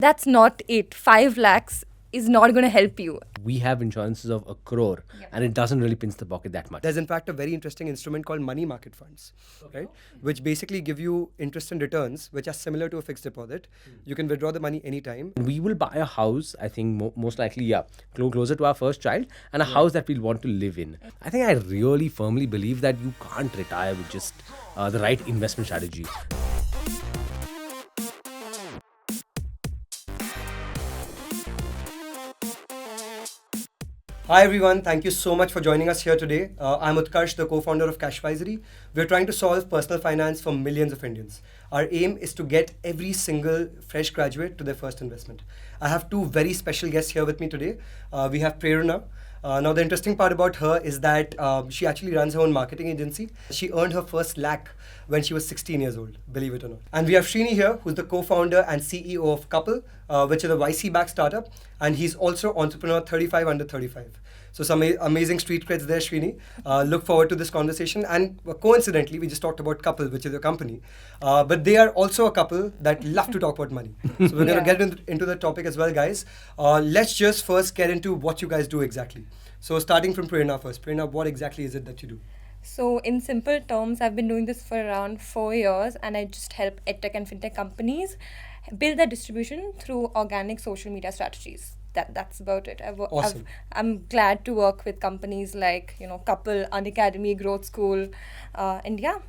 That's not it. 5 lakhs is not going to help you. We have insurances of 1 crore and it doesn't really pinch the pocket that much. There's in fact a very interesting instrument called money market funds, right? Which basically give you interest and returns, which are similar to a fixed deposit. You can withdraw the money anytime. We will buy a house, I think most likely, closer to our first child, and a house that we'll want to live in. I think I really firmly believe that you can't retire with just the right investment strategy. Hi everyone, thank you so much for joining us here today. I'm Utkarsh, the co-founder of Cashvisory. We're trying to solve personal finance for millions of Indians. Our aim is to get every single fresh graduate to their first investment. I have two very special guests here with me today. We have Prerona. Now the interesting part about her is that she actually runs her own marketing agency. She earned her first lakh when she was 16 years old, believe it or not. And we have Shrini here, who's the co-founder and CEO of Coupl, which is a YC-backed startup. And he's also entrepreneur 35 under 35. So some amazing street creds there, Shrini. Look forward to this conversation. And coincidentally, we just talked about Coupl, which is a company. But they are also a couple that love to talk about money. So we're going to get into the topic as well, guys. Let's just first get into what you guys do exactly. So starting from Prerona first. Prerona, what exactly is it that you do? So in simple terms, I've been doing this for around 4 years, and I just help edtech and fintech companies build their distribution through organic social media strategies. That's about it. Awesome. I'm glad to work with companies like Couple, Unacademy, Growth School, and yeah.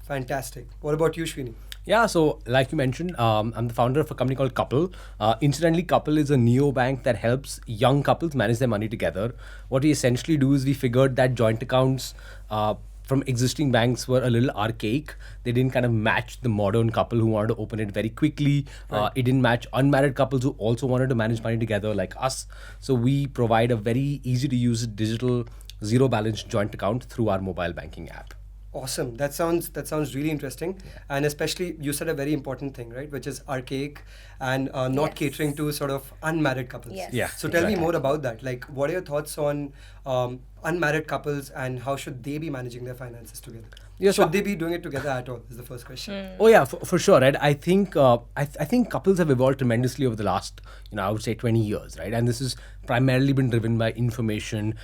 Fantastic. What about you, Shrini? Yeah, so like you mentioned, I'm the founder of a company called Couple. Incidentally, Couple is a neobank that helps young couples manage their money together. What we essentially do is we figured that joint accounts from existing banks were a little archaic. They didn't kind of match the modern couple who wanted to open it very quickly. Right. It didn't match unmarried couples who also wanted to manage money together like us. So we provide a very easy to use digital zero balance joint account through our mobile banking app. Awesome. That sounds really interesting. And especially you said a very important thing, right? Which is archaic and not Yes. catering to sort of unmarried couples. Yes. Yeah. So tell me Exactly. more about that. Like, what are your thoughts on unmarried couples and how should they be managing their finances together? Yeah, so- should they be doing it together at all? Is the first question. Oh yeah, for sure, right? I think I think couples have evolved tremendously over the last, I would say 20 years, right? And this has primarily been driven by information,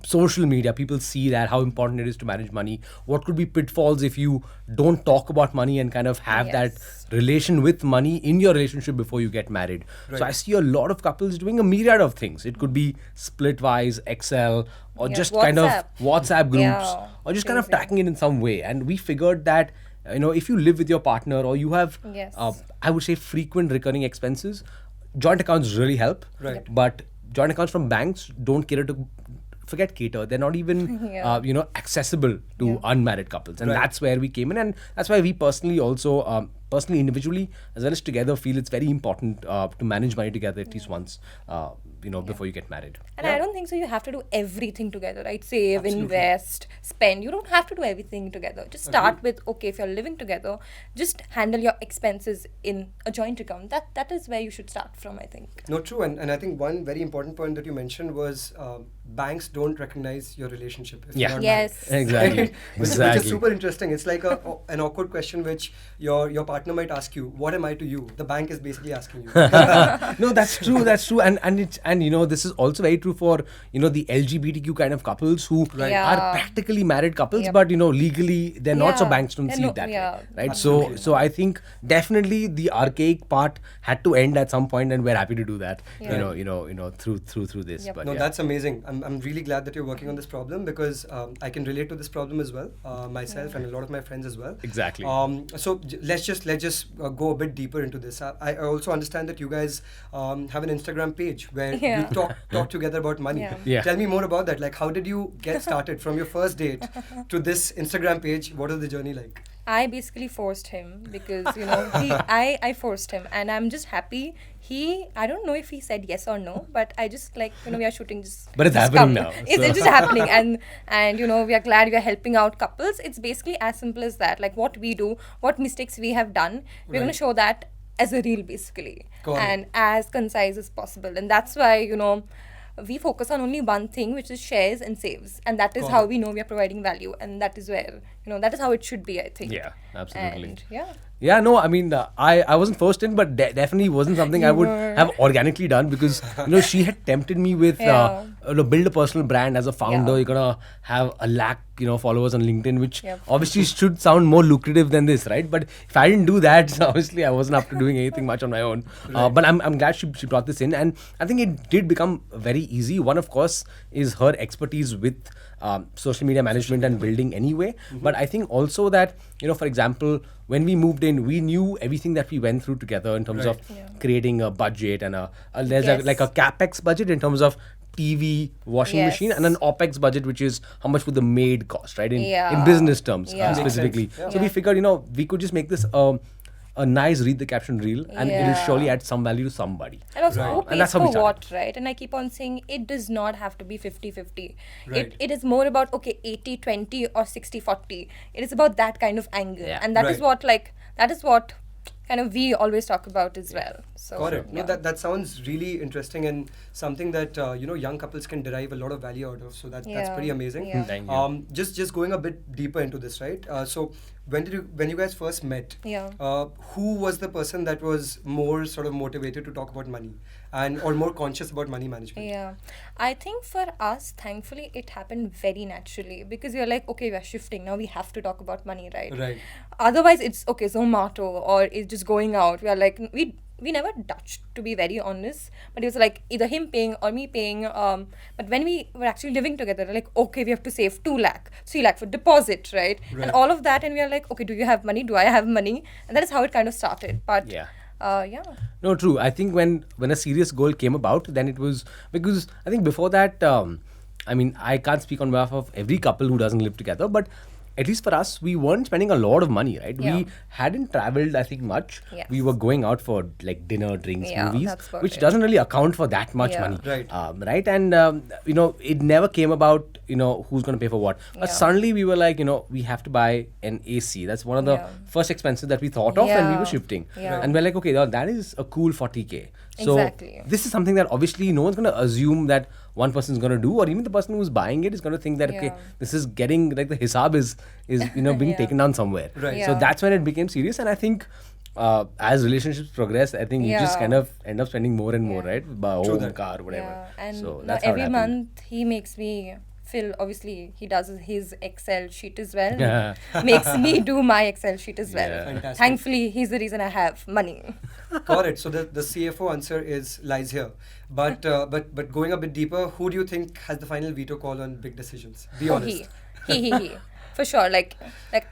social media. People see that how important it is to manage money. What could be pitfalls if you don't talk about money and kind of have Yes. that relation with money in your relationship before you get married. So Right. I see a lot of couples doing a myriad of things. It could be Splitwise, Excel, or Yeah, just kind of WhatsApp. WhatsApp groups, Yeah, or just kind of crazy. tracking it in some way. And we figured that if you live with your partner or you have Yes. I would say frequent recurring expenses, joint accounts really help. Right. But joint accounts from banks don't cater. They're not even Yeah. accessible to unmarried couples, and Right. that's where we came in, and that's why we personally also individually as well as together feel it's very important to manage money together at least once before you get married. And I don't think so. You have to do everything together, right? Save, invest, spend. You don't have to do everything together. Just start with, okay, if you're living together, just handle your expenses in a joint account. That is where you should start from, I think. No, true. And I think one very important point that you mentioned was banks don't recognize your relationship. If Yeah. you're not married. Yes. Exactly. Which Exactly. is super interesting. It's like an awkward question which your partner might ask you, what am I to you? The bank is basically asking you. No, that's true. That's true. And this is also very true for the LGBTQ kind of couples who Right. Yeah. are practically married couples, Yep. but legally they're not, so Yeah. banks don't Yeah, see no, it that yeah. way, right? Absolutely. So I think definitely the archaic part had to end at some point, and we're happy to do that. Yeah. Through this. Yep. But No, yeah. that's amazing. I'm really glad that you're working on this problem because I can relate to this problem as well, myself and a lot of my friends as well. Exactly. So let's just go a bit deeper into this. I also understand that you guys have an Instagram page where Yeah. you talk together about money. Yeah. Yeah. Tell me more about that. Like, how did you get started from your first date to this Instagram page? What was the journey like? I basically forced him because I forced him, and I'm just happy. I don't know if he said yes or no, but I just we are shooting just. But it's just happening come. now, It's so. just happening, and we are glad we are helping out couples. It's basically as simple as that. Like what we do, what mistakes we have done, we're going Right. to show that as a reel basically, Got it. and as concise as possible, and that's why we focus on only one thing, which is shares and saves, and that is Got how it. we know we are providing value, and that is where that is how it should be, I think. Yeah, absolutely. And yeah. Yeah, no, I mean, I wasn't forced in, but definitely wasn't something I would were. have organically done because, she had tempted me with Yeah. build a personal brand as a founder. Yeah. You're going to have a lakh, followers on LinkedIn, which Yep. obviously should sound more lucrative than this, right? But if I didn't do that, so obviously I wasn't up to doing anything much on my own. But I'm glad she brought this in. And I think it did become very easy. One, of course, is her expertise with social media management and building anyway. But I think also that, for example, when we moved in, we knew everything that we went through together in terms of creating a budget and there's Yes. like a capex budget in terms of TV, washing Yes. machine, and an opex budget, which is how much would the maid cost, right? In Yeah. business terms Yeah. specifically. Makes sense. So we figured, we could just make this a nice read the caption reel, and it will Yeah. surely add some value to somebody. And also, Right. who And pays that's how we for started. what, right? And I keep on saying it does not have to be 50-50. Right. It is more about, okay, 80-20 or 60-40. It is about that kind of angle. Yeah. And that is Right. that is what kind of we always talk about as well. So, Got it. No, yeah. that sounds really interesting and something that young couples can derive a lot of value out of. So that's Yeah. pretty amazing. Yeah. Thank you. Just going a bit deeper into this, right? So when you guys first met? Yeah. Who was the person that was more sort of motivated to talk about money or more conscious about money management? Yeah, I think for us, thankfully, it happened very naturally because we are like, okay, we are shifting now. We have to talk about money, right? Right. Otherwise, it's okay, Zomato or it's just going out. We are like, we never touched, to be very honest. But it was like either him paying or me paying. But when we were actually living together, we're like, okay, we have to save 2 lakh, 3 lakh for deposit, right? Right. And all of that, and we are like, okay, do you have money? Do I have money? And that is how it kind of started. But Yeah. yeah. No, true. I think when a serious goal came about, then it was because I think before that, I mean, I can't speak on behalf of every couple who doesn't live together, but at least for us, we weren't spending a lot of money, right? Yeah. We hadn't traveled, I think, much. Yes. We were going out for like dinner, drinks, Yeah, movies, that's about which it. doesn't really account for that much Yeah. money, Right. right? And it never came about, who's going to pay for what. But Yeah. suddenly we were like, we have to buy an AC. That's one of the Yeah. first expenses that we thought of when we Yeah. were shifting. Yeah. And we're like, okay, now that is a cool 40K. So Exactly. this is something that obviously no one's going to assume that one person is going to do, or even the person who's buying it is going to think that, okay, Yeah. this is getting, like the hisab is being Yeah. taken down somewhere. Right. So Yeah. that's when it became serious. And I think as relationships progress, I think you just Yeah. kind of end up spending more and more, Yeah. right? By True home, that. car, whatever. Yeah, and so now that's how it every happened. month he makes me fill. Obviously, he does his Excel sheet as well. Yeah. Makes me do my Excel sheet as well. Yeah. Fantastic. Thankfully, he's the reason I have money. Got it. So the CFO answer lies here. But going a bit deeper, who do you think has the final veto call on big decisions? Be Oh, honest. he, for sure. Like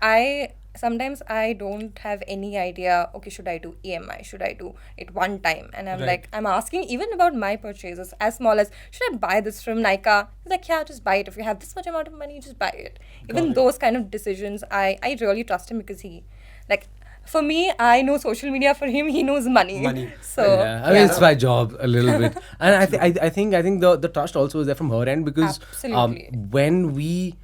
I sometimes I don't have any idea. Okay, should I do EMI? Should I do it one time? And I'm Right. like, I'm asking even about my purchases, as small as should I buy this from Nika? He's like, yeah, just buy it. If you have this much amount of money, just buy it. Even it. those kind of decisions, I really trust him because he, like, for me, I know social media. For him, he knows money. Money. So Yeah, I mean it's my job a little bit, and I think the trust also is there from her end because Absolutely. when we,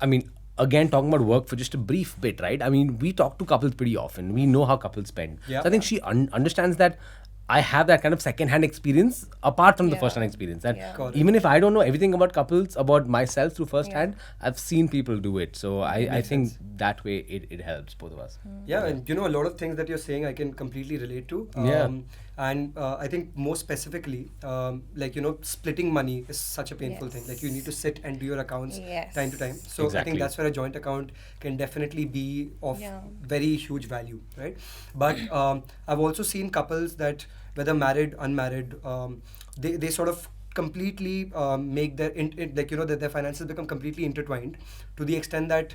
I mean, again talking about work for just a brief bit, right? I mean, we talk to couples pretty often. We know how couples spend. Yeah. So I think she understands that I have that kind of second-hand experience apart from the Yeah. first-hand experience. That Yeah. Got it. even if I don't know everything about couples, about myself through first-hand, I've seen people do it. So I Makes think sense. that way it helps both of us. Yeah, and a lot of things that you're saying I can completely relate to. Yeah. And I think more specifically, splitting money is such a painful thing. Like you need to sit and do your accounts Yes. time to time. So I Exactly. think that's where a joint account can definitely be of Yeah. very huge value, right? But I've also seen couples that whether married, unmarried, they sort of completely make their finances become completely intertwined to the extent that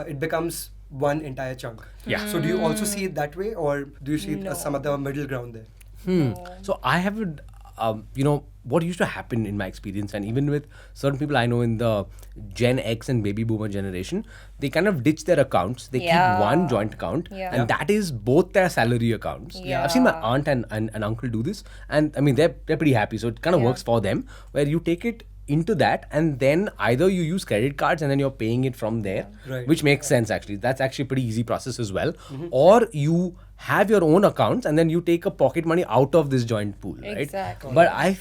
it becomes one entire chunk. Yeah. So do you also see it that way, or do you see it as some No. other middle ground there? So I haven't, what used to happen in my experience, and even with certain people I know in the Gen X and baby boomer generation, they kind of ditch their accounts. They Yeah. keep one joint account, Yeah. and that is both their salary accounts. I've seen my Yeah. aunt and uncle do this, and I mean they're pretty happy. So it kind of Yeah. works for them, where you take it into that, and then either you use credit cards and then you're paying it from there, Right. which makes sense actually. That's actually a pretty easy process as well. Or you have your own accounts and then you take a pocket money out of this joint pool, right? Exactly. But I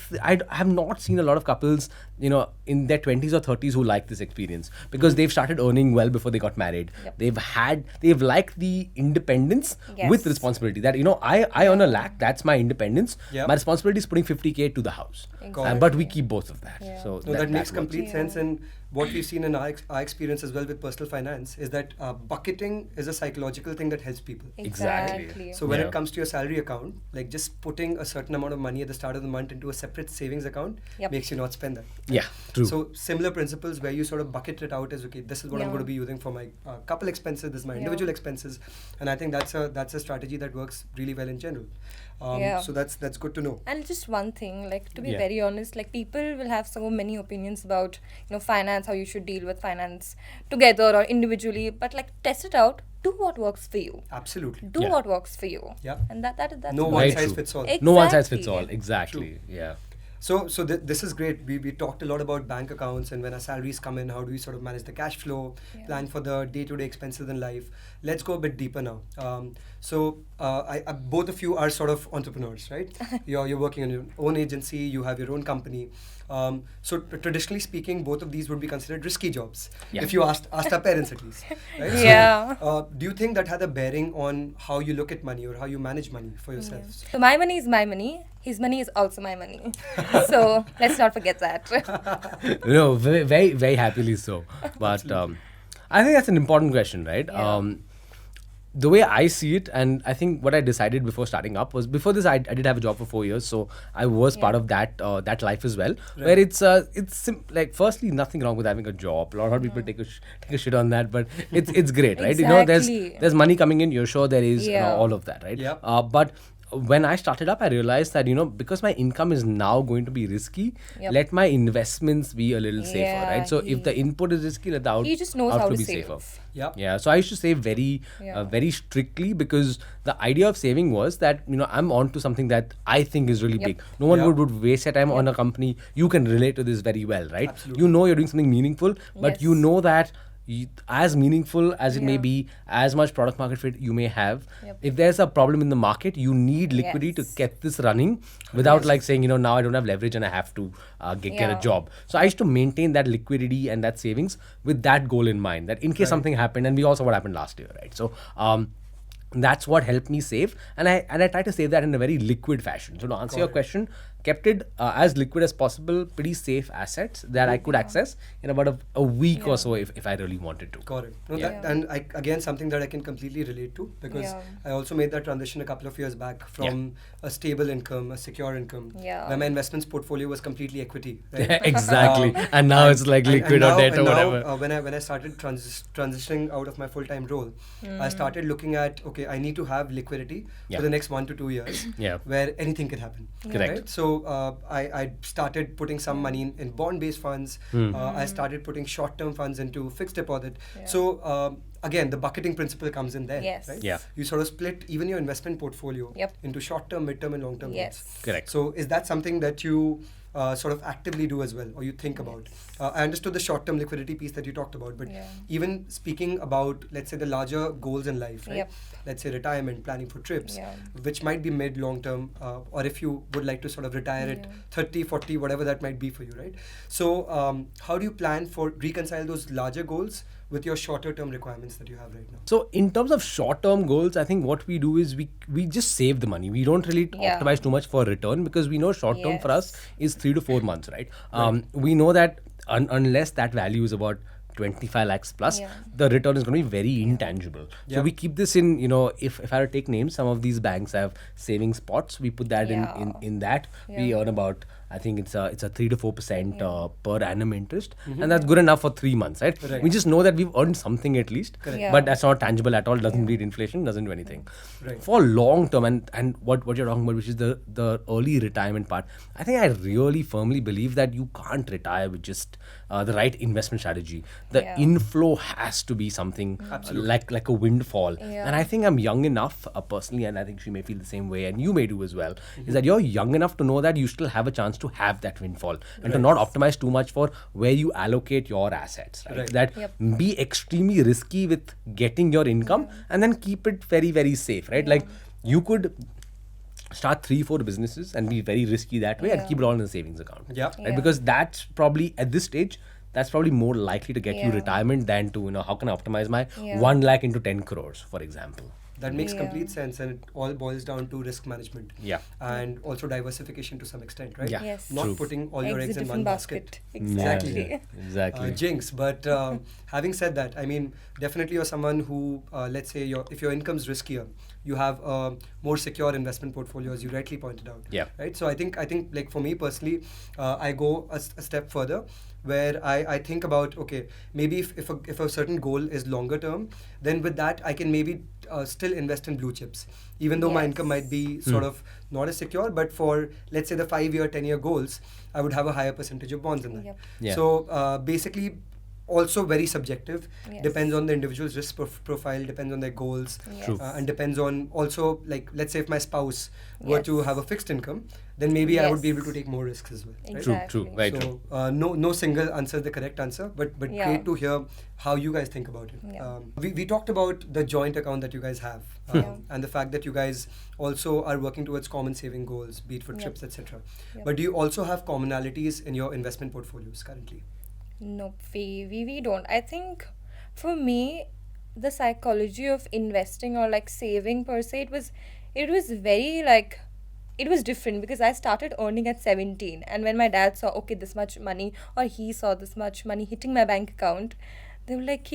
have not seen a lot of couples, in their 20s or 30s who like this experience because they've started earning well before they got married. Yep. They've liked the independence with Yes. responsibility. That I earn a lakh, that's my independence. Yep. My responsibility is putting 50K to the house, Exactly. but we keep both of that. Yeah. So No, that makes works. complete Yeah. sense. And what we've seen in our experience as well with personal finance is that bucketing is a psychological thing that helps people. Exactly. So when Yeah. it comes to your salary account, like just putting a certain amount of money at the start of the month into a separate savings account Yep. makes you not spend that. Yeah, true. So similar principles where you sort of bucket it out as, okay, this is what I'm Yeah. going to be using for my couple expenses, this is my Yeah. individual expenses, and I think that's a strategy that works really well in general. Yeah. So that's good to know. And just one thing, like to be Yeah. very honest, like people will have so many opinions about finance, how you should deal with finance together or individually, but like test it out. Do what works for you. Absolutely. Do Yeah. what works for you. Yeah. And that's No what- one Very size true. fits all. Ex- No one size fits Exactly. all. Exactly. Yeah. So this is great. We talked a lot about bank accounts and when our salaries come in, how do we sort of manage the cash flow, Yeah. plan for the day-to-day expenses in life. Let's go a bit deeper now. I both of you are sort of entrepreneurs, right? You're working on your own agency, you have your own company. Traditionally speaking, both of these would be considered risky jobs, Yeah. if you asked our parents at least. Right? Yeah. Do you think that had a bearing on how you look at money or how you manage money for yourselves? So my money is my money. His money is also my money. So let's not forget that. No, very, very, very happily so. But I think that's an important question, right? Yeah. The way I see it, and I think what I decided before starting up was before this I did have a job for 4 years, so I was part of that life as well. Where like firstly nothing wrong with having a job. A lot of people take a shit on that, but it's great, right? Exactly. There's money coming in. You're sure there is Yeah. all of that, right? Yep. But when I started up, I realized that because my income is now going to be risky, Yep. let my investments be a little safer, Yeah, right? So if the input is risky, let the He just knows output how to be save. safer. Yeah. Yeah, so I used to save very, Yeah. very strictly because the idea of saving was that I'm on to something that I think is really Yep. big. No one Yeah. would waste their time on a company. You can relate to this very well, right? Absolutely. You know you're doing something meaningful, but you Yes. know that as meaningful as it may Yeah. be, as much product market fit you may have, Yep. if there's a problem in the market, you need liquidity to Yes. get this running without like saying, now I don't have leverage and I have to get a Yeah. job. So I used to maintain that liquidity and that savings with that goal in mind, that in case something happened, and we also what happened last year, right? So that's what helped me save, and I try to save that in a very liquid fashion. So to answer your question, kept it as liquid as possible, pretty safe assets that I could access in about a week or so if I really wanted to. Got it. No, Yeah. and again, something that I can completely relate to because Yeah. I also made that transition a couple of years back from a stable income, a secure income, Yeah. where my investments portfolio was completely equity. Right? Exactly. And now it's like liquid or debt or whatever. When I started transitioning out of my full-time role, I started looking at, okay, I need to have liquidity Yeah. for the next 1 to 2 years Yeah. where anything can happen. Correct. Right? So I started putting some money in bond-based funds. I started putting short-term funds into fixed deposit. Yeah. So again, the bucketing principle comes in there. Yes. Right? Yeah. You sort of split even your investment portfolio Yep. into short-term, mid-term, and long-term Yes. goals. Correct. So is that something that you sort of actively do as well, or you think about? I understood the short-term liquidity piece that you talked about, but Yeah. even speaking about, let's say, the larger goals in life, right? Yep. Let's say retirement, planning for trips, Yeah. which might be mid, long-term, or if you would like to sort of retire at 30, 40, whatever that might be for you, right? So how do you plan for reconcile those larger goals with your shorter-term requirements that you have right now? So in terms of short-term goals, I think what we do is we just save the money. We don't really Yeah. optimize too much for return because we know short-term for us Yes. is 3 to 4 months, right? We know that unless that value is about 25 lakhs plus, Yeah. the return is going to be very intangible. So Yep. we keep this in, if I were to take names, some of these banks have savings pots. We put that Yeah. in that. We Yeah. earn about, I think it's a 3 to 4% per annum interest, and that's good enough for 3 months, right? Right. We just know that we've earned something at least, Correct. Yeah. but that's not tangible at all. Doesn't beat inflation. Doesn't do anything. Right. For long term, and what you're talking about, which is the early retirement part, I think I really firmly believe that you can't retire with just the right investment strategy. the Yeah. inflow has to be something like a windfall. Yeah. And I think I'm young enough personally, and I think she may feel the same way, and you may do as well, is that you're young enough to know that you still have a chance to have that windfall and to not optimize too much for where you allocate your assets, right? That be extremely risky with getting your income and then keep it very, very safe, right? Like you could start 3-4 businesses and be very risky that way and keep it all in a savings account. Yeah. Right? Yeah. Because that's probably at this stage, that's probably more likely to get you Yeah. retirement than to, how can I optimize my Yeah. 1 lakh into 10 crores, for example. That makes Yeah. complete sense, and it all boils down to risk management. Yeah. And also diversification to some extent, right? Yeah. Yes. Not True. putting all your eggs in one different basket. Exactly. Yeah, exactly. Jinx. But having said that, I mean, definitely you're someone who, let's say, if your income's riskier, you have a more secure investment portfolio, as you rightly pointed out. Yeah. Right. So I think like for me personally, I go a step further, where I think about, okay, maybe if a certain goal is longer term, then with that I can maybe still invest in blue chips, even though my Yes. income might be sort of not as secure, but for, let's say, the 5-year, 10-year goals, I would have a higher percentage of bonds in that. Yep. Yeah. So basically, also very subjective, Yes. depends on the individual's risk profile, depends on their goals, Yes. True. and depends on also, like, let's say if my spouse were to Yes. have a fixed income, then maybe I would be able to Yes. take more risks as well. Right? Exactly. True, very so true. no single answer is the correct answer, but Yeah. great to hear how you guys think about it. Yeah. We talked about the joint account that you guys have, Yeah. and the fact that you guys also are working towards common saving goals, be it for Yep. trips, etc. Yep. But do you also have commonalities in your investment portfolios currently? Nope, we don't. I think for me, the psychology of investing or like saving per se, it was very like, it was different because I started earning at 17, and when my dad saw, okay, this much money, or he saw this much money hitting my bank account, they were like,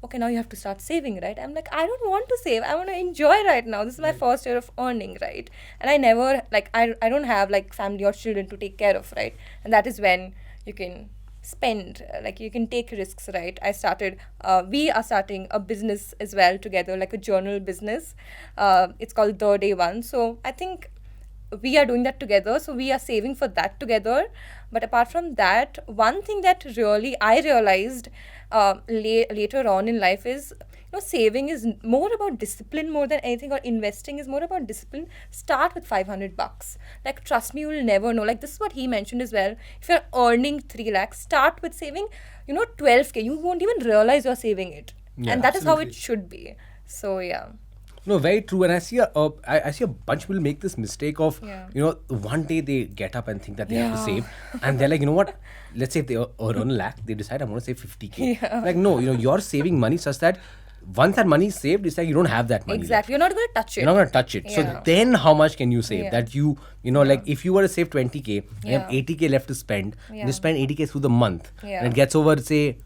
okay, now you have to start saving, right? I'm like, I don't want to save. I want to enjoy right now. This is my first year of earning, right? And I never, like, I don't have like family or children to take care of, right? And that is when you can spend, like you can take risks, right? We are starting a business as well together, like a journal business. It's called The Day One. So I think we are doing that together, so we are saving for that together. But apart from that, one thing that really I realized later on in life is, saving is more about discipline more than anything, or investing is more about discipline. Start with $500. Like, trust me, you will never know. Like, this is what he mentioned as well. If you're earning 3 lakhs, start with saving 12K. You won't even realize you're saving it. Yeah, and that is how absolutely. it should be. So yeah. No, very true. And I see a bunch of people make this mistake of, Yeah. one day they get up and think that they have to Yeah. save, and they're like, you know what? Let's say if they earn a lakh, they decide I'm going to save 50K. Yeah. Like, no, you're saving money such that once that money is saved, it's like you don't have that money. Exactly. You're not going to touch it. You're not going to touch it. So Yeah. then how much can you save? Yeah. That like if you were to save 20K, you have Yeah. 80K left to spend, Yeah. you spend 80K through the month, Yeah. and it gets over, say,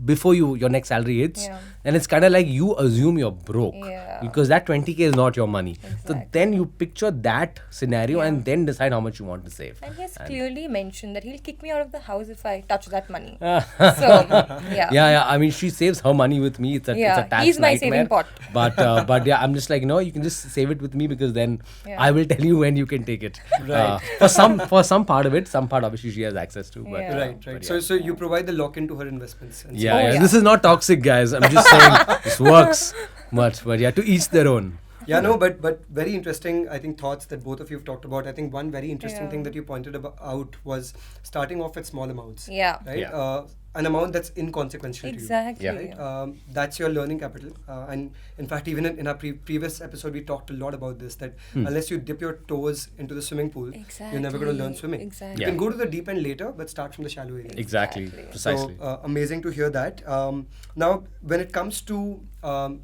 before your next salary hits, Yeah. and it's kind of like you assume you're broke Yeah. because that 20K is not your money. So Exactly. then you picture that scenario Yeah. and then decide how much you want to save. And he has clearly mentioned that he'll kick me out of the house if I touch that money. So, yeah. Yeah. I mean, she saves her money with me. It's a Yeah, tax he's my nightmare. saving pot. But yeah, I'm just like, you can just save it with me because then Yeah. I will tell you when you can take it. Right. For some part of it, some part obviously she has access to. But, Yeah. Right. but So you provide the lock into her investments. And Yeah, Oh, yeah. yeah. This is not toxic, guys. I'm just saying this works. But yeah, to each their own. Yeah, no, but very interesting, I think, thoughts that both of you have talked about. I think one very interesting Yeah. thing that you pointed out was starting off with small amounts. Yeah. Right? Yeah. An amount that's inconsequential Exactly. to you. Right? That's your learning capital. And in fact, even in our previous episode, we talked a lot about this, that unless you dip your toes into the swimming pool, you're never going to learn swimming. Exactly. You can go to the deep end later, but start from the shallow area. Exactly. Exactly. Precisely. So amazing to hear that. Now, when it comes to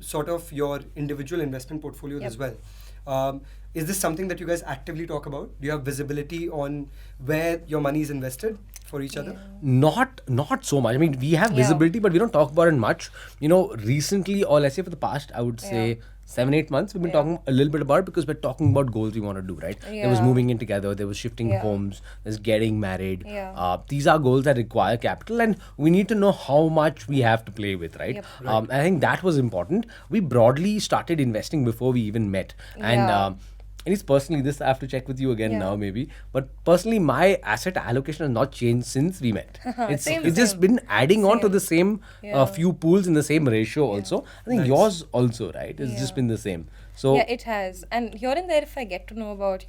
sort of your individual investment portfolios Yep. as well, is this something that you guys actively talk about? Do you have visibility on where your money is invested for each other? Not so much. I mean, we have Yeah. visibility, but we don't talk about it much. Recently, or let's say for the past, I would say Yeah. 7-8 months, we've been Yeah. talking a little bit about it because we're talking about goals we want to do, right? There was Yeah. moving in together, there was shifting Yeah. homes, there's getting married. Yeah. These are goals that require capital, and we need to know how much we have to play with, right? Yep. I think that was important. We broadly started investing before we even met, and Yeah. at least personally, this I have to check with you again Yeah. now maybe. But personally, my asset allocation has not changed since we met. Same, It's just same. been adding on to the same Yeah. few pools in the same ratio also. I think Nice. yours also, right? It's just Yeah. been the same. So Yeah, it has. And here and there, if I get to know about,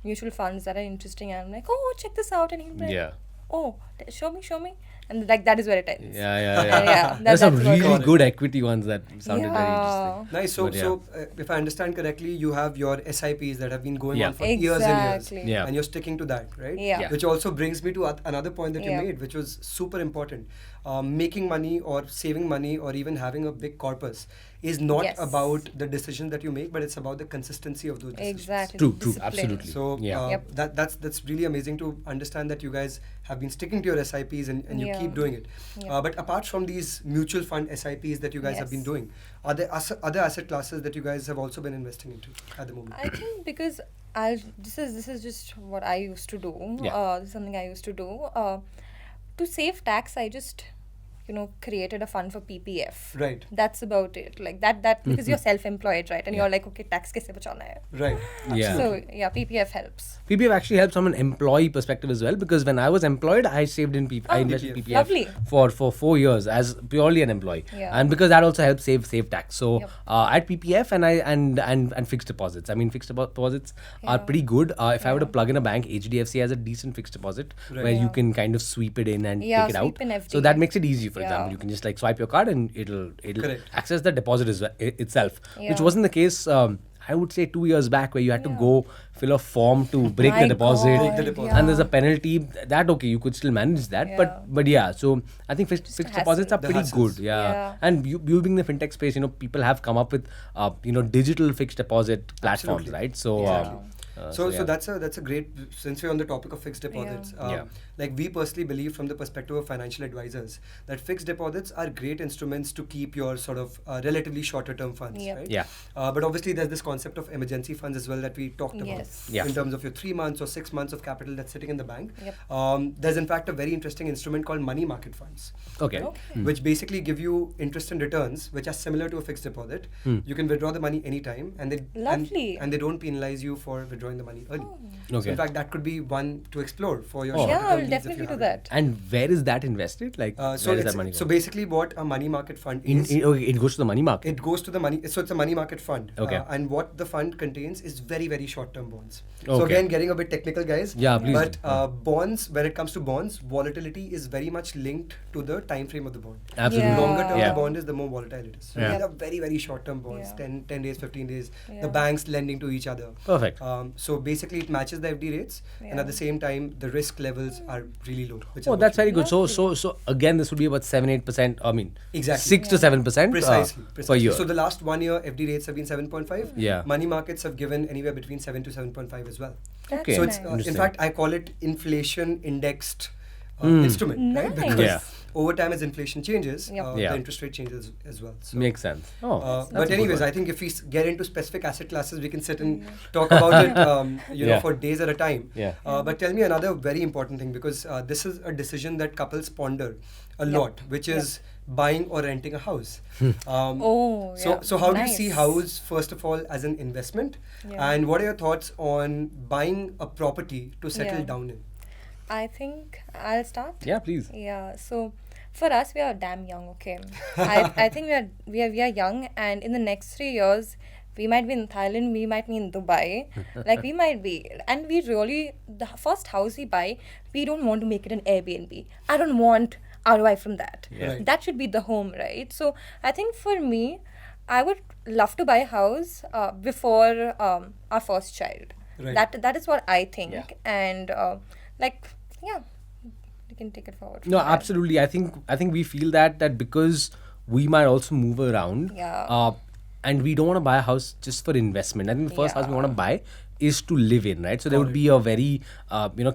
mutual funds that are interesting, I'm like, oh, check this out. And he'll be like, yeah. oh, show me. And like, that is where it ends. Yeah. Yeah, There's some that's what really it is. good equity ones that sounded very Yeah. interesting. Nice. So, But yeah. if I understand correctly, you have your SIPs that have been going Yeah. on for years and years, Exactly. Yeah. and you're sticking to that, right? Yeah. Which also brings me to another point that you Yeah. made, which was super important. Making money or saving money or even having a big corpus is not Yes. about the decisions that you make, but it's about the consistency of those decisions. Exactly. True, Discipline. absolutely. So Yeah. Yep. that's really amazing to understand that you guys have been sticking to your SIPs and you Yeah. keep doing it. Yeah. But apart from these mutual fund SIPs that you guys have been Yes. doing, are there other asset classes that you guys have also been investing into at the moment? I think because this is just what I used to do. Yeah. This is something I used to do. To save tax, I just created a fund for PPF. Right. That's about it. Like that because you're self-employed, right? And you're like, okay, tax kaise bachana hai? Right. Yeah. So yeah, PPF helps. PPF actually helps from an employee perspective as well, because when I was employed, I saved in I invested in PPF. PPF Lovely. for 4 years as purely an employee, Yeah. and because that also helps save tax. So Yep. at PPF and fixed deposits. I mean, fixed deposits are Yeah. pretty good. If I were to Yeah. plug in a bank, HDFC has a decent fixed deposit Right. where you Yeah. can kind of sweep it in and Yeah, take it sweep out. in FD. So that makes it easy. For Yeah. example, you can just like swipe your card and it'll Correct. access the deposit itself, which Yeah. wasn't the case. I would say 2 years back, where you had to Yeah. go fill a form to break My the deposit, Break the deposit. and there's a penalty. That okay, you could still manage that, Yeah. but yeah. So I think fixed a deposits are The pretty hassles. good, yeah. Yeah. And you being the fintech space, people have come up with digital fixed deposit platforms, Absolutely. right? So Exactly. So yeah. that's a great, since we're on the topic of fixed deposits. Yeah. Like we personally believe from the perspective of financial advisors that fixed deposits are great instruments to keep your sort of relatively shorter term funds, Yep. right? Yeah. But obviously there's this concept of emergency funds as well that we talked about. Yes. Yeah. In terms of your 3 months or 6 months of capital that's sitting in the bank. Yep. There's in fact a very interesting instrument called money market funds. Okay. Which basically give you interest and returns which are similar to a fixed deposit. You can withdraw the money anytime and Lovely. and they don't penalize you for withdrawing the money early. So Okay. in fact that could be one to explore for your Oh. shorter Yeah, term I'll needs if definitely you do have that. And where is that invested? Like, So where is it's- that money so going? basically what a money market fund is, Okay, it goes to the money market. it goes to the money, so it's a money market fund. Okay. And what the fund contains is very, very short-term bonds. So Okay. again, getting a bit technical, guys. Yeah, please But do. bonds, when it comes to bonds, volatility is very much linked to the time frame of the bond. Absolutely. Yeah. The longer term Yeah. the bond is, the more volatile it is. So Yeah. these are very, very short-term bonds, Yeah. 10 days, 15 days. Yeah. The banks lending to each other. Perfect. So basically, it matches the FD rates, and at the same time, the risk levels are really low. Which is Oh, what that's you very need. good. So again, this would be about 7-8%. I mean, Exactly. 6 to 7% Precisely. per year. So the last 1 year, FD rates have been 7.5. Yeah. Money markets have given anywhere between 7 to 7.5 as well. Okay. So it's nice. in Interesting. fact I call it inflation indexed Mm. instrument, right? Nice. Because Yeah. over time as inflation changes, Yep. Yeah. the interest rate changes as well. So, Makes sense. Oh, that's a but good anyways, one. I think if we get into specific asset classes, we can sit and talk about it, Yeah. for days at a time. Yeah. But tell me another very important thing, because this is a decision that couples ponder a Yep. lot, which is buying or renting a house. Oh, So, yeah. so how do you see Nice. house first of all as an investment, Yeah. and what are your thoughts on buying a property to settle Yeah. down in? I think I'll start. Yeah, please. Yeah. So for us, we are damn young. Okay. I think we are young, and in the next 3 years, we might be in Thailand. We might be in Dubai. Like we might be, and we really the first house we buy, we don't want to make it an Airbnb. I don't want ROI from that. Yeah. Right. That should be the home, right? So I think for me, I would love to buy a house before our first child. Right. That is what I think, Yeah. and yeah, you can take it forward. No, from there. absolutely. I think we feel that because we might also move around. Yeah. And we don't want to buy a house just for investment. I think the first house we Yeah. want to buy is to live in, right? So there would be a very,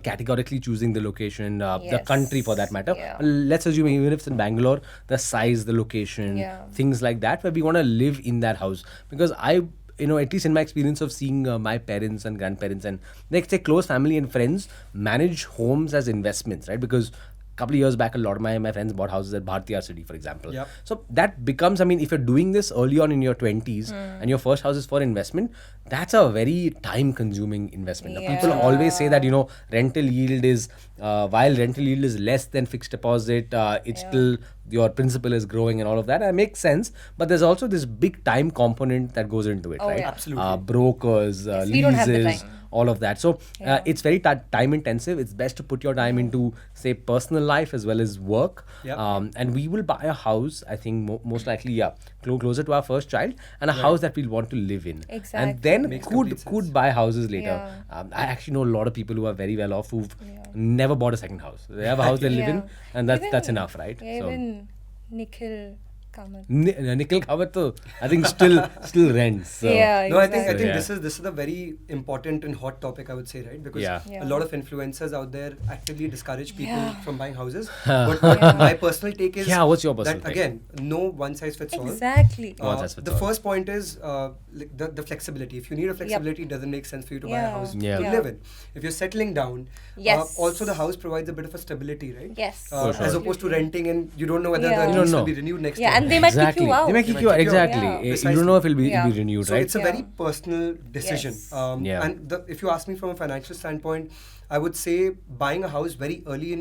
categorically choosing the location, the Yes. country for that matter. Yeah. Let's assume even if it's in Bangalore, the size, the location, Yeah. things like that, where we want to live in that house. Because at least in my experience of seeing my parents and grandparents and like say close family and friends manage homes as investments, right? Because couple of years back, a lot of my friends bought houses at Bhartiya City, for example. Yep. So that becomes, I mean, if you're doing this early on in your 20s and your first house is for investment, that's a very time-consuming investment. Now, people Yeah. always say that, rental yield is, while rental yield is less than fixed deposit, it's still, your principal is growing and all of that. That makes sense. But there's also this big time component that goes into it, Oh, right? yeah. Absolutely. Brokers, we don't have the leases, time. all of that. So it's very time intensive. It's best to put your time into, say, personal life as well as work. Yep. And we will buy a house, I think, most likely, closer to our first child, and a house that we'll want to live in. Exactly. And then Makes complete sense. could buy houses later. Yeah. I actually know a lot of people who are very well off who've never bought a second house. They have a house they live in, and that's Even- enough, right? Yeah, even Nikhil Kamat. Nikhil Khavat to, I think still rents. So. Yeah, No, I think exactly. this is a very important and hot topic, I would say, right? Because Yeah. Yeah. a lot of influencers out there actively discourage people Yeah. from buying houses. But what my personal take is What's your personal that take? again, no one size fits all. Exactly. One size fits The all. first point is like the flexibility. If you need a flexibility, it doesn't make sense for you to buy a Yeah. house Yeah. to Yeah. live in. If you're settling down, Yes. also the house provides a bit of a stability, right? Yes. For sure. As opposed to renting and you don't know whether Yeah. the You lease don't will be know. renewed next Yeah, year. and they might kick Exactly. you out. They might kick They you out. might kick you out. Exactly. Yeah. You don't know if it'll be Yeah. renewed, So right? it's a very personal decision. Yes. Yeah. And if you ask me from a financial standpoint, I would say buying a house very early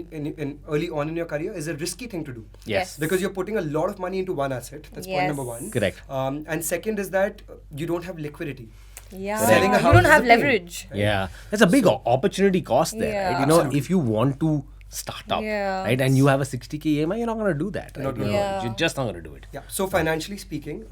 early on in your career is a risky thing to do. Yes. Because you're putting a lot of money into one asset. That's point Yes. number one. Correct. And second is that you don't have liquidity. Yeah. Selling a You house don't is have a pain. leverage. Yeah, there's a big opportunity cost there, right? Yeah. Absolutely. If you want to start up, Yeah. right, and you have a 60K EMI, you're not going to do that, right? Not gonna do it. You're just not going to do it. Yeah. So financially speaking,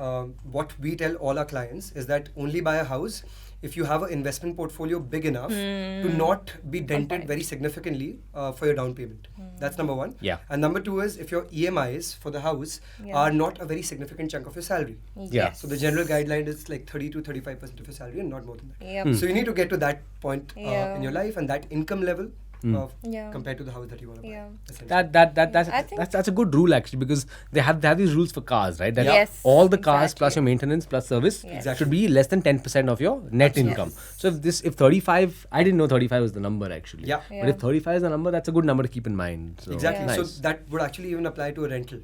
what we tell all our clients is that only buy a house if you have an investment portfolio big enough to not be dented very significantly for your down payment. That's number one. Yeah. And number two is if your EMIs for the house Yeah. are not a very significant chunk of your salary. Yeah. Yes. So the general guideline is like 30 to 35% of your salary and not more than that. Yep. So you need to get to that point Yeah. in your life and that income level Yeah. compared to the house that you want to buy. Yeah. essentially. I think- that's a good rule actually, because they have these rules for cars, right? That Yes, all the cars exactly. plus your maintenance plus service Yes. should be less than 10% of your net income. So if 35, I didn't know 35 was the number actually. Yeah. But if 35 is the number, that's a good number to keep in mind. So, Exactly. Nice. So that would actually even apply to a rental.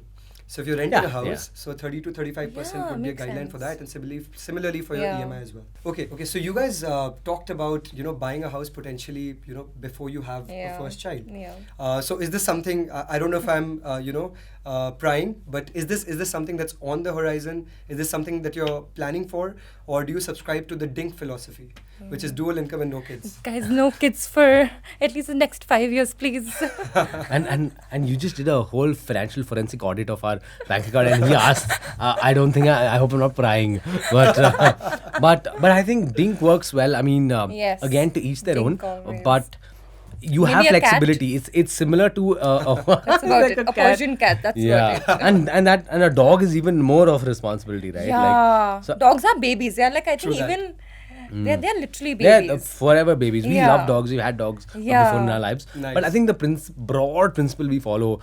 So if you're renting Yeah, a house, yeah. so 30 to 35% Yeah, would be a makes guideline for sense. that, and similarly for your Yeah. EMI as well. Okay. So you guys talked about buying a house potentially before you have Yeah. a first child. Yeah. So is this something? I don't know if I'm prying, but is this something that's on the horizon? Is this something that you're planning for, or do you subscribe to the DINK philosophy, which is dual income and no kids? Guys, no kids for at least the next 5 years, please. and you just did a whole financial forensic audit of our bank account, and he asked, I don't think, I hope I'm not prying, but I think DINK works well. I mean, Yes. again, to each their DINK own, always. but you Maybe have a cat? flexibility. It's similar to That's about it. A Persian cat. That's yeah, about it. and a dog is even more of responsibility, right? Yeah. Like, so Dogs are babies. They're like, I think True that. even they're literally they're babies. forever babies. We Yeah. love dogs. We've had dogs Yeah. before in our lives. Nice. But I think the broad principle we follow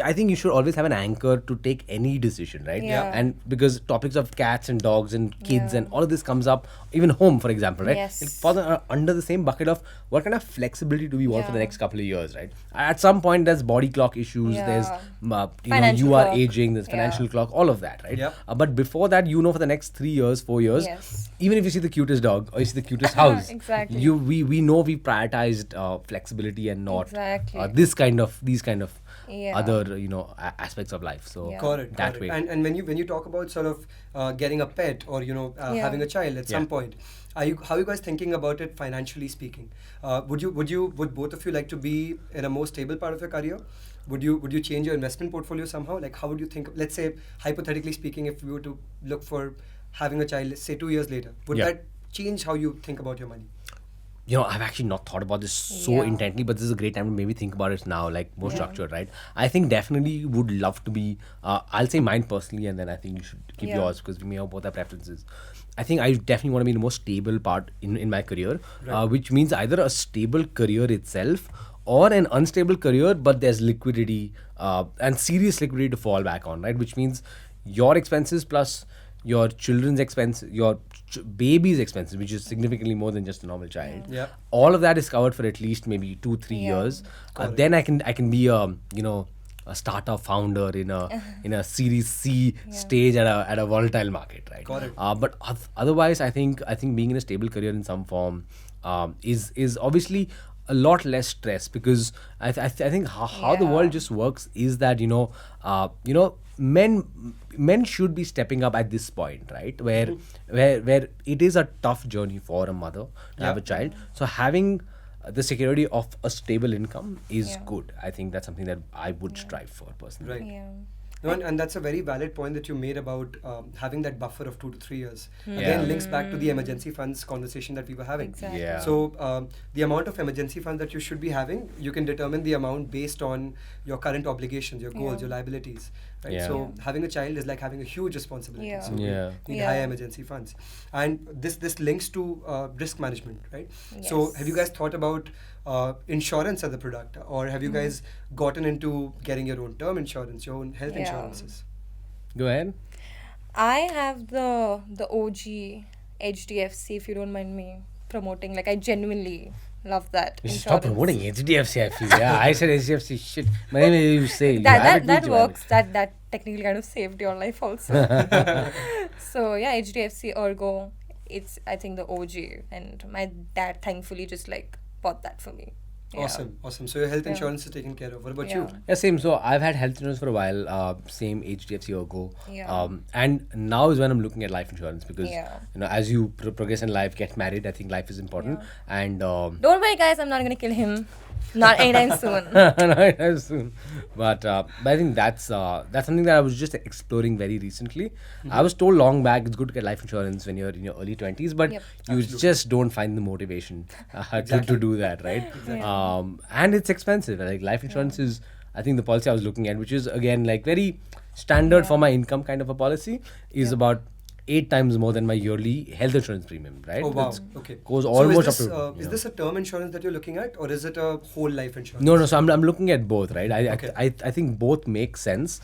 I think you should always have an anchor to take any decision, right? Yeah. And because topics of cats and dogs and kids Yeah. and all of this comes up, even home, for example, right? Yes. It falls under the same bucket of what kind of flexibility do we want for the Yeah. next couple of years, right? At some point, there's body clock issues. Yeah. There's Financial you are clock. aging. There's Yeah. financial clock. All of that, right? Yep. But before that, for the next 3 years, 4 years, Yes. even if you see the cutest dog or you see the cutest house, Exactly. we know we prioritized flexibility and not Exactly. these kind of Yeah. other aspects of life. So Yeah. Correct. that correct. way. And when you talk about sort of getting a pet or Yeah. having a child at some Yeah. point, how are you guys thinking about it financially speaking? Would both of you like to be in a more stable part of your career? Would you change your investment portfolio somehow? Like how would you think? Let's say hypothetically speaking, if we were to look for having a child, let's say 2 years later, would Yeah. that change how you think about your money? I've actually not thought about this so Yeah. intently, but this is a great time to maybe think about it now, like more Yeah. structured, right? I think definitely would love to be, I'll say mine personally, and then I think you should give Yeah. yours because we may have both our preferences. I think I definitely want to be in the most stable part in my career, which means either a stable career itself or an unstable career, but there's liquidity and serious liquidity to fall back on, right? Which means your expenses plus your children's expense, your baby's expenses, which is significantly more than just a normal child. Yeah. All of that is covered for at least maybe 2-3 years. Correct. Then I can be a a startup founder in a Series C stage at a volatile market, right? Got it. But otherwise, I think being in a stable career in some form is obviously a lot less stress, because I think how the world just works is that men should be stepping up at this point, right? Where it is a tough journey for a mother to have a child. So having the security of a stable income is good. I think that's something that I would strive for personally. Right. Yeah. No, and that's a very valid point that you made about having that buffer of 2 to 3 years. Hmm. Again, links back to the emergency funds conversation that we were having. Exactly. Yeah. So the amount of emergency funds that you should be having, you can determine the amount based on your current obligations, your goals, Yeah. your liabilities. Right? Yeah. So having a child is like having a huge responsibility. Yeah. So Yeah. we need Yeah. high emergency funds. And this links to risk management, right? So Yes. have you guys thought about insurance as a product? Or have you guys gotten into getting your own term insurance, your own health Yeah. insurances? Go ahead. I have the OG HDFC, if you don't mind me promoting. Like, I genuinely love that. You should stop insurance. promoting HDFC, I feel. Yeah, I said HDFC. Shit. Maybe you say you have That it, that you have works. That technically kind of saved your life also. So yeah, HDFC Ergo, it's I think the OG, and my dad thankfully just like bought that for me. Yeah. Awesome. So your health Yeah. insurance is taken care of. What about Yeah. you? Yeah, same. So I've had health insurance for a while, same HDFC or Go. Yeah. And now is when I'm looking at life insurance, because Yeah. as you progress in life, get married, I think life is important. And Don't worry, guys. I'm not gonna kill him. Not anytime soon. Not soon. But I think that's something that I was just exploring very recently. I was told long back it's good to get life insurance when you're in your early 20s, but Yep. you just don't find the motivation to do that, right? And it's expensive. Like life insurance is, I think the policy I was looking at, which is again like very standard for my income kind of a policy, is about 8 times more than my yearly health insurance premium, right? Oh wow. It's- Okay. goes So almost is this, up to is this a term insurance that you're looking at, or is it a whole life insurance? No. So I'm looking at both, right? Okay. I think both make sense.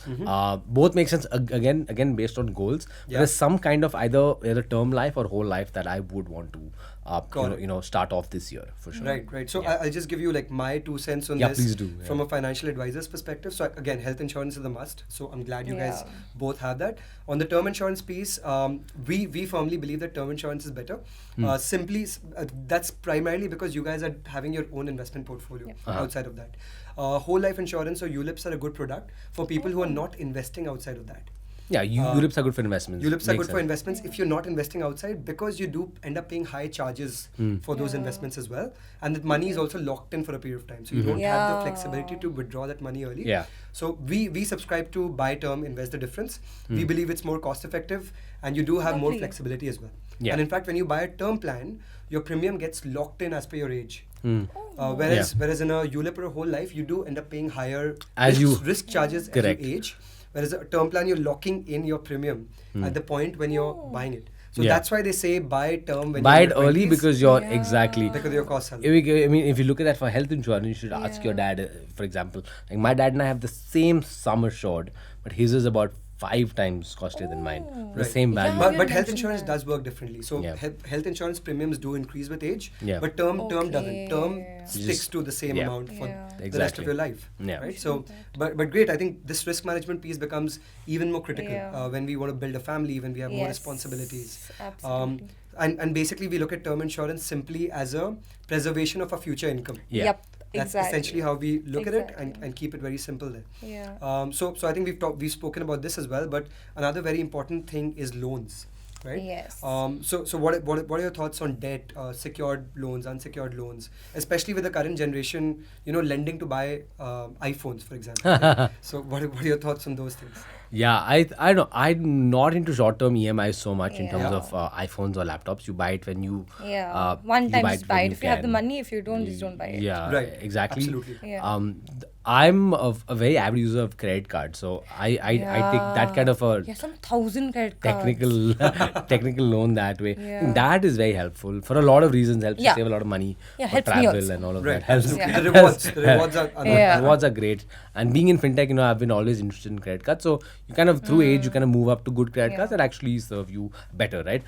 Both make sense again based on goals. Yeah. There's some kind of either term life or whole life that I would want to Got it. start off this year for sure. Right. So I'll just give you like my 2 cents on Yeah, this please do, yeah. from a financial advisor's perspective. So again, health insurance is a must. So I'm glad you guys Yeah. both have that. On the term insurance piece, we firmly believe that term insurance is better. That's primarily because you guys are having your own investment portfolio outside of that. Whole life insurance or ULIPs are a good product for people who are not investing outside of that. Yeah, ULIPs are good for investments. ULIPs are Makes good for sense. investments if you're not investing outside, because you do end up paying high charges for those investments as well, and that money is also locked in for a period of time, so you don't have the Yeah. flexibility to withdraw that money early. Yeah. So we subscribe to buy term, invest the difference. We believe it's more cost effective, and you do have more Lovely. flexibility as well. Yeah. And in fact, when you buy a term plan, your premium gets locked in as per your age. Oh. Whereas in a ULIP or a whole life, you do end up paying higher As you- risk charges Correct. as you age. Whereas a term plan, you're locking in your premium at the point when you're buying it. So Yeah. that's why they say buy term when Buy you're it in your early 20s, because you're Yeah. exactly. because your costs are low. I mean, if you look at that for health insurance, you should ask your dad, for example. Like my dad and I have the same sum assured, but his is about 5 times costlier than mine. The Right. same value. Yeah. But you health mentioned insurance that. does work differently. So Yeah. health insurance premiums do increase with age, Yeah. but term doesn't. Term Okay. sticks Just- to the same yeah. amount for Yeah. the rest Exactly. of your life. Yeah. Right. So, but great. I think this risk management piece becomes even more critical Yeah. when we want to build a family, when we have more Yes. responsibilities. Absolutely. And basically we look at term insurance simply as a preservation of a future income. Yeah. Yep. That's Exactly. essentially how we look at it Exactly. and keep it very simple there. Yeah. So I think we've spoken about this as well, but another very important thing is loans, right? Yes. So what are your thoughts on debt, secured loans, unsecured loans, especially with the current generation, lending to buy iPhones, for example. So what are your thoughts on those things? Yeah, I know. I'm not into short-term EMIs so much in terms Yeah. of iPhones or laptops. You buy it when you One you time buy just it buy when it. you If you have the can. money, if you don't, just don't buy it. Yeah, Right. exactly. Absolutely. Yeah. I'm a very avid user of credit cards, so I take that kind of a some 1,000 credit cards. technical loan that way. Yeah. That is very helpful for a lot of reasons. Helps you Yeah. save a lot of money Yeah, for helps me travel also. and all of Right. that. Helps. Absolutely. Yeah. The rewards are Yeah. Rewards are great. And being in fintech, I've been always interested in credit cards. So you kind of through age, you kind of move up to good credit cards that actually serve you better, right?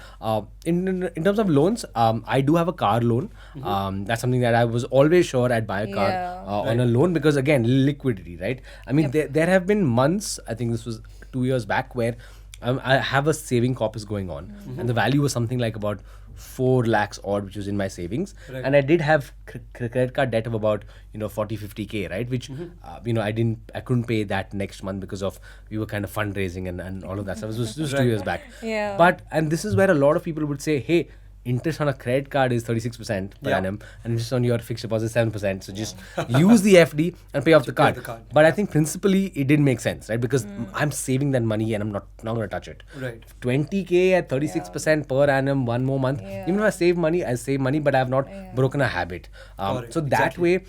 In terms of loans, I do have a car loan. That's something that I was always sure I'd buy a car Yeah. on a loan because again, liquidity, right? I mean, there have been months. I think this was 2 years back where I have a saving corpus going on, and the value was something like about 4 lakhs odd, which was in my savings. Right. And I did have credit card debt of about 40-50K, right? Which I couldn't pay that next month because of we were kind of fundraising and all of that stuff. This was 2 years back. Yeah. And this is where a lot of people would say, hey, interest on a credit card is 36% per Yeah. annum, and interest on your fixed deposit is 7%. So just use the FD and pay off the card. But I think principally it didn't make sense, right? Because I'm saving that money and I'm not going to touch it. Right. 20K at 36% per annum, one more month. Yeah. Even if I save money, but I have not broken a habit. Correct. So that Exactly. way,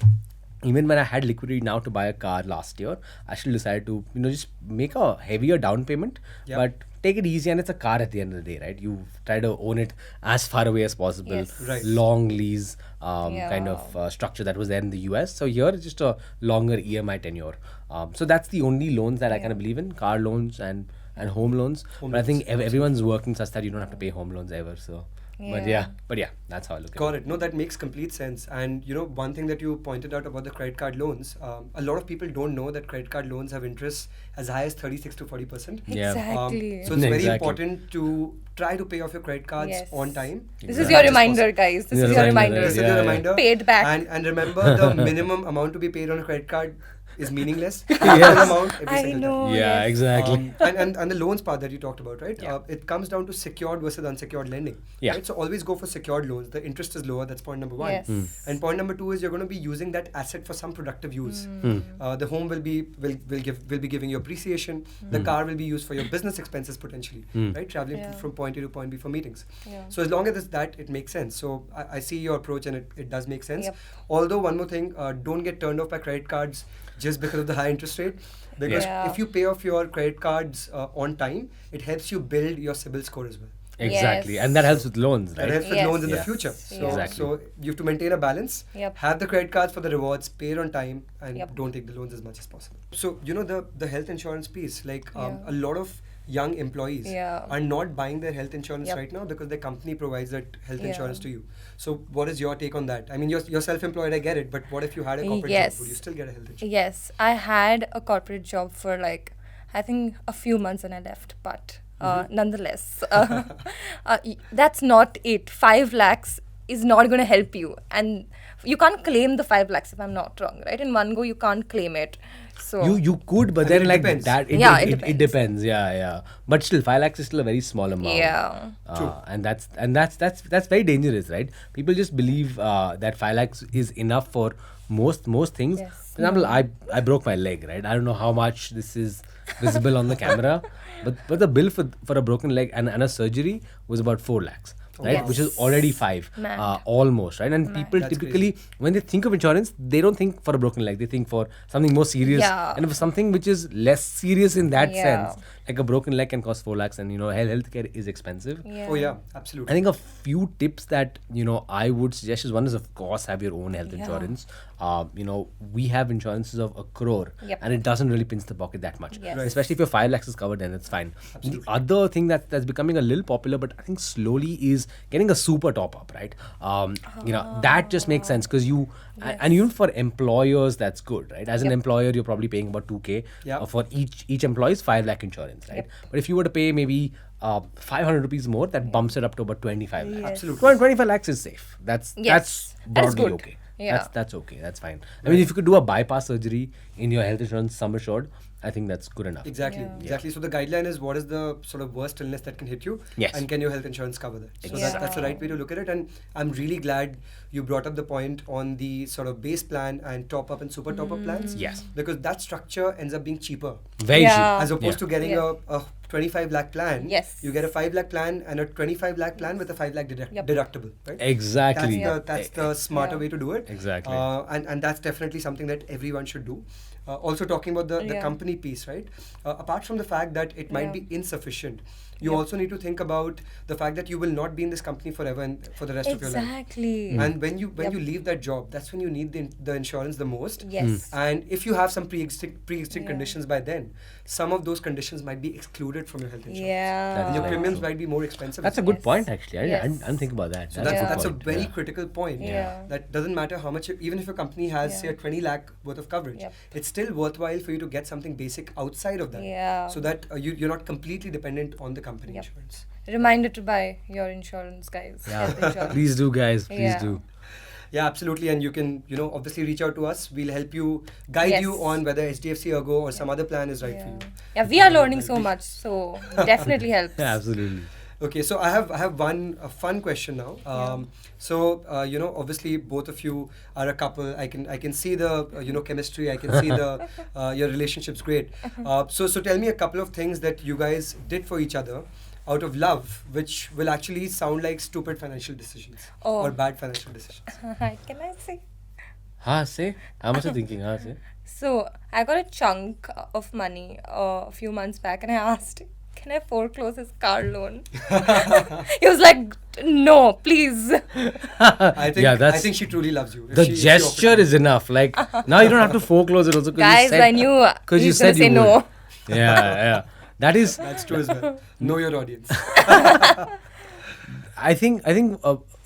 even when I had liquidity now to buy a car last year, I still decided to just make a heavier down payment, Yep. but take it easy. And it's a car at the end of the day, right? You try to own it as far away as possible. Yes. Right. Long lease Yeah. kind of structure that was there in the US. So here it's just a longer EMI tenure. So that's the only loans that I kind of believe in: car loans and home loans. But I think everyone's working such that you don't have to pay home loans ever. So, Yeah. but yeah, that's how I look at Got it. No, that makes complete sense. And one thing that you pointed out about the credit card loans, a lot of people don't know that credit card loans have interest as high as 36 to 40%. Yeah. Exactly. So it's very Exactly. important to try to pay off your credit cards Yes. on time. This is Exactly. your As much as reminder, possible. guys. This Your is your reminder, reminder. This is Yeah, your yeah. reminder. Paid back. And remember, the minimum amount to be paid on a credit card is meaningless. Yes. Full amount every I single know. time. Yeah, yes. exactly. And the loans part that you talked about, right? Yeah. It comes down to secured versus unsecured lending. Yeah. Right? So always go for secured loans. The interest is lower. That's point number one. Yes. And point number two is you're going to be using that asset for some productive use. The home will be giving you appreciation. The car will be used for your business expenses potentially, right? Traveling Yeah. from point A to point B for meetings. Yeah. So as long as it's that, it makes sense. So I see your approach and it does make sense. Yep. Although one more thing, don't get turned off by credit cards just because of the high interest rate. Because Yeah. if you pay off your credit cards on time, it helps you build your CIBIL score as well. Exactly. Yes. And that helps with loans, That right? helps with Yes. loans in the Yeah. future. Yeah. So, Exactly. so you have to maintain a balance. Yep. Have the credit cards for the rewards, pay it on time, and Yep. don't take the loans as much as possible. So the health insurance piece, like Yeah. a lot of young employees Yeah. are not buying their health insurance Yep. right now because their company provides that health Yeah. insurance to you. So what is your take on that? I mean, you're self-employed, I get it, but what if you had a corporate Yes. job? Would you still get a health insurance? Yes, I had a corporate job for I think a few months and I left, but nonetheless, that's not it. 5 lakhs is not going to help you, and you can't claim the 5 lakhs if I'm not wrong, right? In one go, you can't claim it. So You could, but I then mean, it like depends. that, Yeah, it it depends. depends. Yeah. But still, 5 lakhs is still a very small amount. Yeah. True. And that's very dangerous, right? People just believe that 5 lakhs is enough for most things. Yes. For example, I broke my leg, right? I don't know how much this is visible on the camera, but the bill for a broken leg and a surgery was about 4 lakhs. Right, Yes. which is already 5, Mad. almost, right? And people That's typically, when they think of insurance, they don't think for a broken leg. They think for something more serious, Yeah. and for something which is less serious in that Yeah. sense. Like a broken leg can cost 4 lakhs, and healthcare is expensive. Yeah. Oh yeah, absolutely. I think a few tips that I would suggest is one is, of course, have your own health Yeah. insurance. We have insurances of 1 crore, Yep. and it doesn't really pinch the pocket that much. Yes. Right. Especially if your 5 lakhs is covered, then it's fine. Absolutely. The other thing that's becoming a little popular, but I think slowly, is getting a super top up, right? That just makes sense because and even for employers, that's good, right? As an Yep. employer, you're probably paying about 2K Yeah. for each employee's 5 lakh insurance, right? Yep. But if you were to pay maybe 500 rupees more, that bumps it up to about 25 lakhs. Yes. Absolutely. 25 lakhs is safe. That's Yes. broadly That is good. okay. Yeah. That's okay. That's fine. I mean, if you could do a bypass surgery in your health insurance sum assured, I think that's good enough. Exactly, Yeah. exactly. So the guideline is what is the sort of worst illness that can hit you, Yes. and can your health insurance cover that? So that's the right way to look at it. And I'm really glad you brought up the point on the sort of base plan and top up and super top up plans. Yes. Because that structure ends up being cheaper Very Yeah. as cheap. opposed to getting Yeah. a 25 lakh plan. Yes. You get a 5 lakh plan and a 25 lakh plan with a 5 lakh Yep. deductible, right? Exactly. That's the smarter Yeah. way to do it. Exactly. And that's definitely something that everyone should do. Also talking about the Yeah. company piece, right? Apart from the fact that it might Yeah. be insufficient, you Yep. also need to think about the fact that you will not be in this company forever and for the rest of your life. Exactly. And when you Yep. leave that job, that's when you need the insurance the most. Yes. And if you have some pre-existing Yeah. conditions by then, some of those conditions might be excluded from your health insurance. Yeah. And your That's premiums true. might be more expensive. That's a as good well. point, actually. I Yes. didn't think about that. So That's a good that's a point. very Yeah. critical point. Yeah. That doesn't matter how much, even if your company has say Yeah. a 20 lakh worth of coverage, Yep. it's still worthwhile for you to get something basic outside of that. Yeah. So that you're not completely dependent on the company Yep. insurance. Reminder to buy your insurance, guys. Health Yeah. insurance. Please do, guys. Please Yeah. do. Yeah, absolutely. And you can, obviously reach out to us. We'll help you, guide you Yes. on whether HDFC Ergo or some other plan is right for you. Yeah, we are learning so much, so definitely helps. Yeah, absolutely. Okay, so I have a fun question now. So obviously both of you are a couple. I can see the chemistry. I can see the your relationship's great. So tell me a couple of things that you guys did for each other out of love, which will actually sound like stupid financial decisions Oh. or bad financial decisions. Can I say? Say? I'm also thinking, say? So I got a chunk of money a few months back, and I asked, "Can I foreclose his car loan?" He was like, "No, please." I think Yeah, I think she truly loves you. If The she gesture offers is enough. Like, now you don't have to foreclose it also. Guys, I knew Because you he's gonna said say you no. would. Yeah. That is, That's true as well. Know your audience. I think,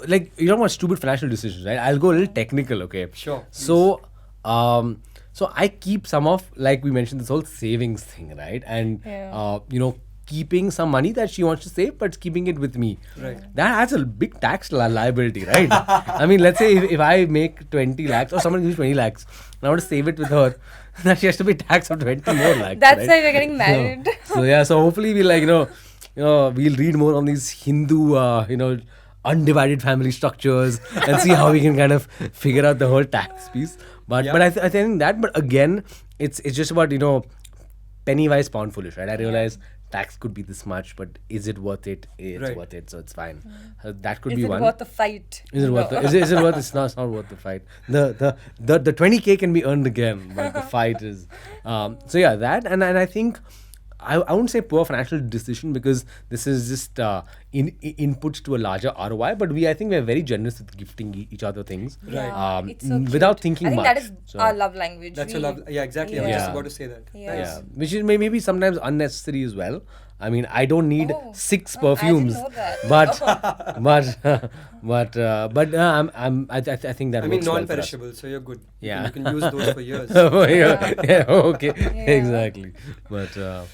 like, you don't want stupid financial decisions, right? I'll go a little technical, okay? Sure. So, so I keep some of, like we mentioned, this whole savings thing, right? And, Yeah. keeping some money that she wants to save, but keeping it with me. Right. That adds a big tax liability, right? I mean, let's say if I make 20 lakhs or someone gives 20 lakhs and I want to save it with her, then she has to pay tax of 20 more lakhs. That's right? why we're getting married. So hopefully we'll we'll read more on these Hindu, undivided family structures and see how we can kind of figure out the whole tax piece. But Yeah. but I think that, but again, it's just about penny wise pound foolish, right? I realize tax could be this much, but is it worth it? It's Right. worth it, so it's fine. That could Is be it one. worth the fight? Is it worth No. it? Is it worth? It's not worth the fight. The 20K can be earned again, but the fight is. So yeah, that and I think I wouldn't say poor financial decision, because this is just inputs to a larger ROI. But I think we're very generous with gifting each other things. Right. It's so without cute. thinking I think much. that is So- our love language. That's We- your love. Yeah, exactly. I was just Yeah. about to say that. Yeah. Nice. Yeah, which is maybe sometimes unnecessary as well. I mean, I don't need Oh. 6 Oh, I didn't perfumes, know that. but I think that I mean, works well for us. non-perishable, so you're good. Yeah. You can use those for years. Yeah, okay, Yeah. exactly. But yeah,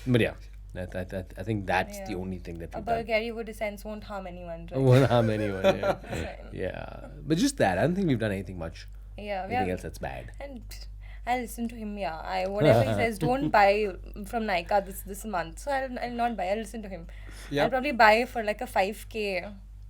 I think that's the Yeah. only thing that A we've done. Bulgari would sense won't harm anyone, right? Won't harm anyone. Yeah. Right. Yeah, but just that. I don't think we've done anything much. Yeah, we Anything are- else that's bad. And I listen to him. Yeah, whatever he says, don't buy from Nykaa this month. So I'll not buy. I'll listen to him. Yeah. I'll probably buy for like a 5K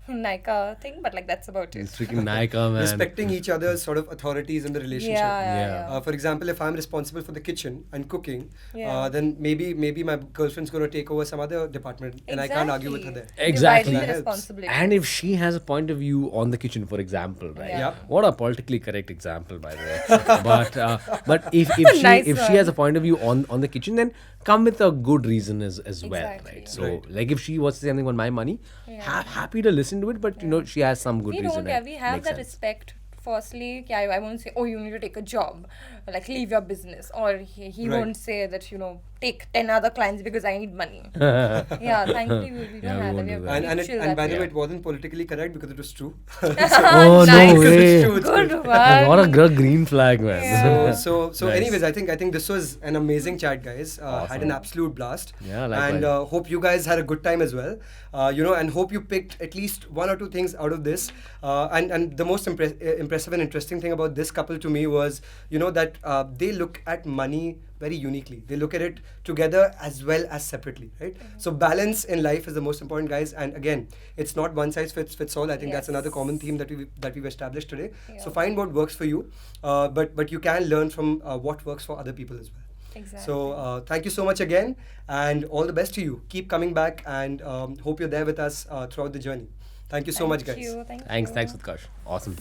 Nykaa thing, but like that's about it. It's freaking Nykaa, man. Respecting each other's sort of authorities in the relationship. Yeah. For example, if I'm responsible for the kitchen and cooking, Yeah. then maybe my girlfriend's going to take over some other department, and I can't argue with her there. Exactly. Dividing the That helps. responsibility. And if she has a point of view on the kitchen, for example, right? Yeah. Yep. What a politically correct example, by the way. but if Nice she one. has a point of view on the kitchen, then come with a good reason as well, Exactly. right? So Right. like if she wants to say something on my money, Yeah. happy to listen to it, but she has some good we reason. don't. Yeah, and we have makes that sense. respect. Firstly, I won't say, oh, you need to take a job, like leave your business, or he Right. won't say that take 10 other clients because I need money. Yeah, thankfully we don't Yeah, we have that. won't We do are that. pretty chill And by that the way. way, it wasn't politically correct because it was true. Oh, Nice. no way. It's Good good. one. What a green flag, man. Yeah. So Nice. anyways, I think this was an amazing chat, guys. Had an absolute blast. Yeah, likewise. And hope you guys had a good time as well. And hope you picked at least one or two things out of this. And the most impressive and interesting thing about this couple to me was, that they look at money very uniquely. They look at it together as well as separately, right? So balance in life is the most important, guys. And again, it's not one size fits all. I think that's another common theme that we've established today. So find what works for you, but you can learn from what works for other people as well. Exactly. So thank you so much again, and all the best to you. Keep coming back, and hope you're there with us throughout the journey. Thank you so much, guys. Thank Thanks, you. Utkarsh. Awesome.